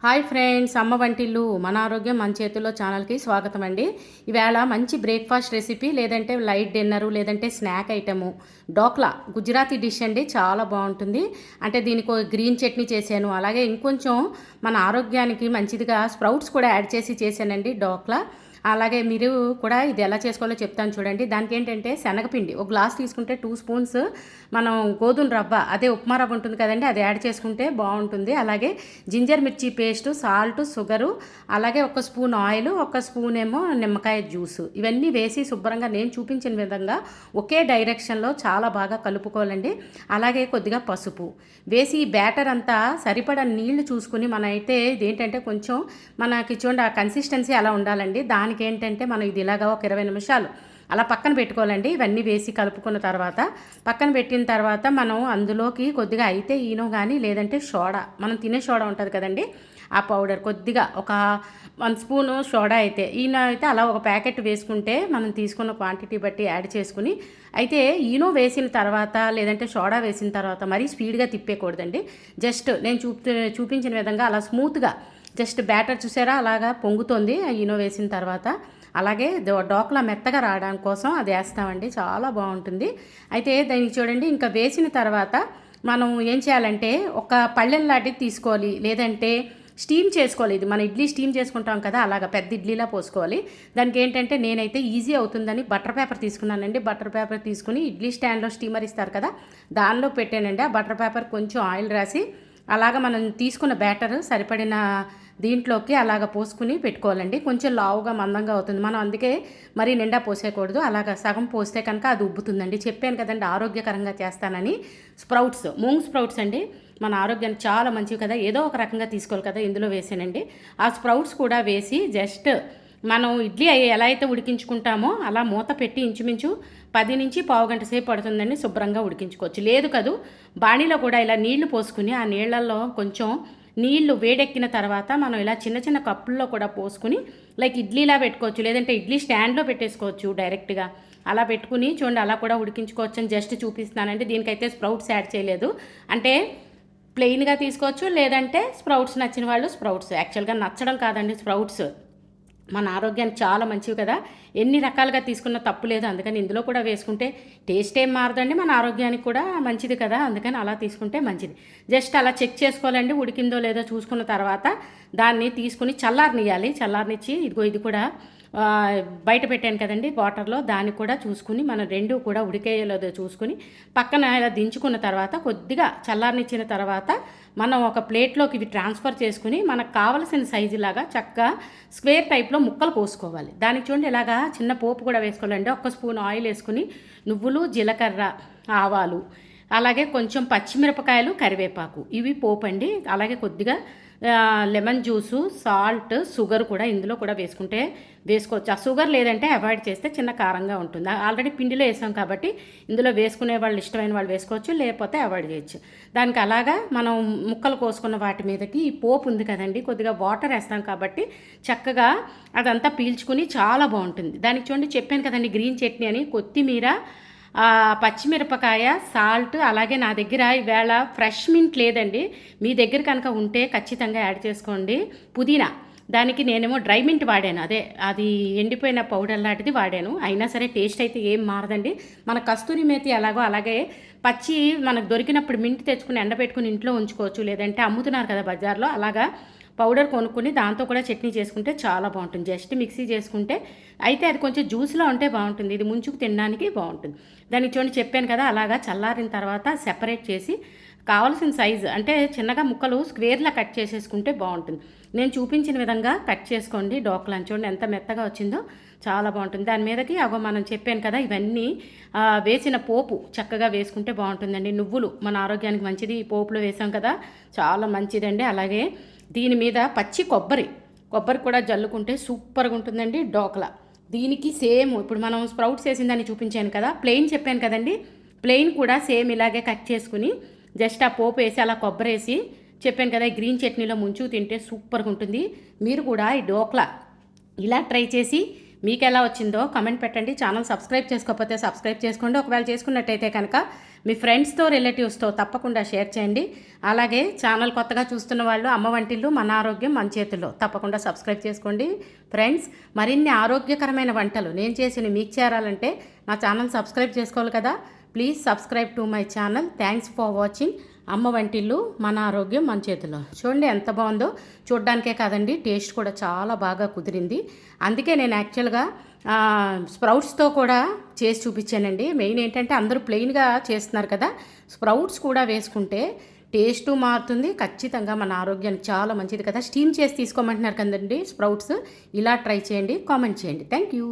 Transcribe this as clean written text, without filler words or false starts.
Hi friends, అమ్మ వంటిల్లు మన ఆరోగ్యం మన చేతుల్లో ఛానల్కి స్వాగతం అండి. ఈవేళ మంచి బ్రేక్ఫాస్ట్ రెసిపీ, లేదంటే లైట్ డిన్నరు, లేదంటే snack item dhokla Gujarati dish అండి. చాలా బాగుంటుంది. అంటే దీనికి గ్రీన్ చట్నీ చేశాను, అలాగే ఇంకొంచెం మన ఆరోగ్యానికి మంచిదిగా స్ప్రౌట్స్ కూడా యాడ్ చేసి చేశానండి డోక్లా. అలాగే మీరు కూడా ఇది ఎలా చేసుకోవాలో చెప్తాను చూడండి. దానికి ఏంటంటే శనగపిండి ఒక గ్లాస్ తీసుకుంటే 2 స్పూన్స్ మనం గోధుమ రవ్వ, అదే ఉప్మా రవ్వ ఉంటుంది కదండి, అది యాడ్ చేసుకుంటే బాగుంటుంది. అలాగే జింజర్ మిర్చి పేస్ట్, సాల్ట్, షుగరు, అలాగే 1 స్పూన్ ఆయిల్, 1 స్పూన్ ఏమో నిమ్మకాయ జ్యూస్, ఇవన్నీ వేసి శుభ్రంగా నేను చూపించిన విధంగా ఒకే డైరెక్షన్లో చాలా బాగా కలుపుకోవాలండి. అలాగే కొద్దిగా పసుపు వేసి ఈ బ్యాటర్ అంతా సరిపడా నీళ్లు చూసుకుని, మన అయితే ఇదేంటంటే కొంచెం మనకి చూడండి ఆ కన్సిస్టెన్సీ అలా ఉండాలండి. దానికి ఏంటంటే మనం ఇది ఇలాగా ఒక 20 నిమిషాలు అలా పక్కన పెట్టుకోవాలండి. ఇవన్నీ వేసి కలుపుకున్న తర్వాత పక్కన పెట్టిన తర్వాత మనం అందులోకి కొద్దిగా అయితే ఈనో కానీ, లేదంటే సోడా, మనం తినే సోడా ఉంటుంది కదండి, ఆ పౌడర్ కొద్దిగా ఒక 1 స్పూను సోడా అయితే, ఈనో అయితే అలా ఒక ప్యాకెట్ వేసుకుంటే మనం తీసుకున్న క్వాంటిటీ బట్టి యాడ్ చేసుకుని, అయితే ఈనో వేసిన తర్వాత లేదంటే సోడా వేసిన తర్వాత మరీ స్పీడ్గా తిప్పేయకూడదండి. జస్ట్ నేను చూపించిన విధంగా అలా స్మూత్గా జస్ట్ బ్యాటర్ చూసారా అలాగా పొంగుతుంది ఈనో వేసిన తర్వాత. అలాగే డోక్లా మెత్తగా రావడానికి కోసం అది వేస్తామండి, చాలా బాగుంటుంది. అయితే దానికి చూడండి, ఇంకా వేసిన తర్వాత మనం ఏం చేయాలంటే ఒక పళ్ళెం లాంటిది తీసుకోవాలి, లేదంటే స్టీమ్ చేసుకోవాలి. ఇది మన ఇడ్లీ స్టీమ్ చేసుకుంటాం కదా, అలాగా పెద్ద ఇడ్లీలా పోసుకోవాలి. దానికి ఏంటంటే నేనైతే ఈజీ అవుతుందని బటర్ పేపర్ తీసుకున్నానండి. బటర్ పేపర్ తీసుకుని ఇడ్లీ స్టాండ్లో స్టీమర్ ఇస్తారు కదా, దానిలో పెట్టానండి. ఆ బటర్ పేపర్ కొంచెం ఆయిల్ రాసి అలాగ మనం తీసుకున్న బ్యాటర్ సరిపడిన దీంట్లోకి అలాగ పోసుకుని పెట్టుకోవాలండి. కొంచెం లావుగా మందంగా అవుతుంది, మనం అందుకే మరీ నిండా పోసేయకూడదు. అలాగ సగం పోస్తే కనుక అది ఉబ్బుతుందండి. చెప్పాను కదండి ఆరోగ్యకరంగా చేస్తానని. స్ప్రౌట్స్, మూంగ్ స్ప్రౌట్స్ అండి, మన ఆరోగ్యానికి చాలా మంచివి కదా, ఏదో ఒక రకంగా తీసుకోవాలి కదా, ఇందులో వేసానండి. ఆ స్ప్రౌట్స్ కూడా వేసి జస్ట్ మనం ఇడ్లీ ఎలా అయితే ఉడికించుకుంటామో అలా మూత పెట్టి ఇంచుమించు 10 నుంచి పావు గంట సేపు పడుతుందండి. శుభ్రంగా ఉడికించుకోవచ్చు. లేదు కదూ, బాణీలో కూడా ఇలా నీళ్లు పోసుకుని ఆ నీళ్లలో కొంచెం నీళ్లు వేడెక్కిన తర్వాత మనం ఇలా చిన్న చిన్న కప్పుల్లో కూడా పోసుకుని లైక్ ఇడ్లీలా పెట్టుకోవచ్చు, లేదంటే ఇడ్లీ స్టాండ్లో పెట్టేసుకోవచ్చు డైరెక్ట్గా. అలా పెట్టుకుని చూడండి, అలా కూడా ఉడికించుకోవచ్చు అని జస్ట్ చూపిస్తున్నానండి. దీనికైతే స్ప్రౌట్స్ యాడ్ చేయలేదు. అంటే ప్లెయిన్గా తీసుకోవచ్చు, లేదంటే స్ప్రౌట్స్ నచ్చిన వాళ్ళు స్ప్రౌట్స్. యాక్చువల్గా నచ్చడం కాదండి, స్ప్రౌట్స్ మన ఆరోగ్యానికి చాలా మంచివి కదా, ఎన్ని రకాలుగా తీసుకున్న తప్పు లేదు. అందుకని ఇందులో కూడా వేసుకుంటే టేస్ట్ ఏం మారదండి, మన ఆరోగ్యానికి కూడా మంచిది కదా, అందుకని అలా తీసుకుంటే మంచిది. జస్ట్ అలా చెక్ చేసుకోవాలండి, ఉడికిందో లేదో చూసుకున్న తర్వాత దాన్ని తీసుకుని చల్లారనియాలి. చల్లారనిచ్చి ఇదిగో ఇది కూడా బయట పెట్టాను కదండి వాటర్లో, దాన్ని కూడా చూసుకుని మనం రెండు కూడా ఉడికేయలేదో చూసుకుని పక్కన ఇలా దించుకున్న తర్వాత కొద్దిగా చల్లారనిచ్చిన తర్వాత మనం ఒక ప్లేట్లోకి ఇవి ట్రాన్స్ఫర్ చేసుకుని మనకు కావలసిన సైజులాగా చక్కగా స్క్వేర్ టైప్లో ముక్కలు కోసుకోవాలి. దానికి చూడండి ఇలాగా చిన్న పోపు కూడా వేసుకోవాలండి. 1 స్పూన్ ఆయిల్ వేసుకుని నువ్వులు, జీలకర్ర, ఆవాలు, అలాగే కొంచెం పచ్చిమిరపకాయలు, కరివేపాకు, ఇవి పోపు అండి. అలాగే కొద్దిగా లెమన్ జ్యూసు, సాల్ట్, షుగర్ కూడా ఇందులో కూడా వేసుకోవచ్చు. ఆ షుగర్ లేదంటే అవాయిడ్ చేస్తే చిన్న కారంగా ఉంటుంది. ఆల్రెడీ పిండిలో వేసాం కాబట్టి ఇందులో వేసుకునే వాళ్ళు ఇష్టమైన వాళ్ళు వేసుకోవచ్చు, లేకపోతే అవాయిడ్ చేయొచ్చు. దానికి అలాగా మనం ముక్కలు కోసుకున్న వాటి మీదకి ఈ పోపు ఉంది కదండి, కొద్దిగా వాటర్ వేస్తాం కాబట్టి చక్కగా అదంతా పీల్చుకుని చాలా బాగుంటుంది. దానికి చూడండి చెప్పాను కదండి గ్రీన్ చట్నీ అని, కొత్తిమీర, పచ్చిమిరపకాయ, సాల్ట్, అలాగే నా దగ్గర ఈవేళ ఫ్రెష్ మింట్ లేదండి, మీ దగ్గర కనుక ఉంటే ఖచ్చితంగా యాడ్ చేసుకోండి. పుదీనా, దానికి నేనేమో డ్రై మింట్ వాడాను, అది ఎండిపోయిన పౌడర్ లాంటిది వాడాను. అయినా సరే టేస్ట్ అయితే ఏం మారదండి. మన కస్తూరి మేతి ఎలాగో అలాగే పచ్చి మనకు దొరికినప్పుడు మింట్ తెచ్చుకుని ఎండబెట్టుకుని ఇంట్లో ఉంచుకోవచ్చు, లేదంటే అమ్ముతున్నారు కదా బజార్లో, అలాగా పౌడర్ కొనుక్కొని దాంతో కూడా చట్నీ చేసుకుంటే చాలా బాగుంటుంది. జస్ట్ మిక్సీ చేసుకుంటే అయితే అది కొంచెం జ్యూస్లో ఉంటే బాగుంటుంది, ఇది ముంచుకు తినడానికి బాగుంటుంది. దానికి చూడండి చెప్పాను కదా, అలాగా చల్లారిన తర్వాత సెపరేట్ చేసి కావాల్సిన సైజు అంటే చిన్నగా ముక్కలు స్క్వేర్లా కట్ చేసేసుకుంటే బాగుంటుంది. నేను చూపించిన విధంగా కట్ చేసుకోండి. డోక్లాని చూడండి ఎంత మెత్తగా వచ్చిందో, చాలా బాగుంటుంది. దాని మీదకి మనం చెప్పాను కదా ఇవన్నీ వేసిన పోపు చక్కగా వేసుకుంటే బాగుంటుందండి. నువ్వులు మన ఆరోగ్యానికి మంచిది, ఈ పోపులో వేసాం కదా, చాలా మంచిదండి. అలాగే దీని మీద పచ్చి కొబ్బరి కూడా జల్లుకుంటే సూపర్గా ఉంటుందండి డోక్లా. దీనికి సేమ్ ఇప్పుడు మనం స్ప్రౌట్స్ వేసిందని చూపించాను కదా, ప్లెయిన్ చెప్పాను కదండి, ప్లెయిన్ కూడా సేమ్ ఇలాగే కట్ చేసుకుని జస్ట్ ఆ పోపు వేసి అలా కొబ్బరి వేసి చెప్పాను కదా గ్రీన్ చట్నీలో ముంచు తింటే సూపర్గా ఉంటుంది. మీరు కూడా ఈ డోక్లా ఇలా ట్రై చేసి మీకు ఎలా వచ్చిందో కమెంట్ పెట్టండి. ఛానల్ సబ్స్క్రైబ్ చేసుకోకపోతే సబ్స్క్రైబ్ చేసుకోండి. ఒకవేళ చేసుకున్నట్టయితే కనుక మీ ఫ్రెండ్స్తో రిలేటివ్స్తో తప్పకుండా షేర్ చేయండి. అలాగే ఛానల్ కొత్తగా చూస్తున్న వాళ్ళు అమ్మ వంటిల్లు మన ఆరోగ్యం మన చేతుల్లో తప్పకుండా సబ్స్క్రైబ్ చేసుకోండి ఫ్రెండ్స్. మరిన్ని ఆరోగ్యకరమైన వంటలు నేను చేసిన మీకు చేరాలంటే నా ఛానల్ సబ్స్క్రైబ్ చేసుకోవాలి కదా. Please subscribe to my channel. Thanks for watching. అమ్మ వంటిల్లు మన ఆరోగ్యం మన చేతిలో. చూడండి ఎంత బాగుందో, చూడ్డానికే కాదండి టేస్ట్ కూడా చాలా బాగా కుదిరింది. అందుకే నేను యాక్చువల్గా స్ప్రౌట్స్తో కూడా చేసి చూపించానండి. మెయిన్ ఏంటంటే అందరూ ప్లెయిన్గా చేస్తున్నారు కదా, స్ప్రౌట్స్ కూడా వేసుకుంటే టేస్టు మారుతుంది. ఖచ్చితంగా మన ఆరోగ్యానికి చాలా మంచిది కదా. స్టీమ్ చేసి తీసుకోమంటున్నారు కదండి స్ప్రౌట్స్. ఇలా ట్రై చేయండి, కామెంట్ చేయండి. Thank you.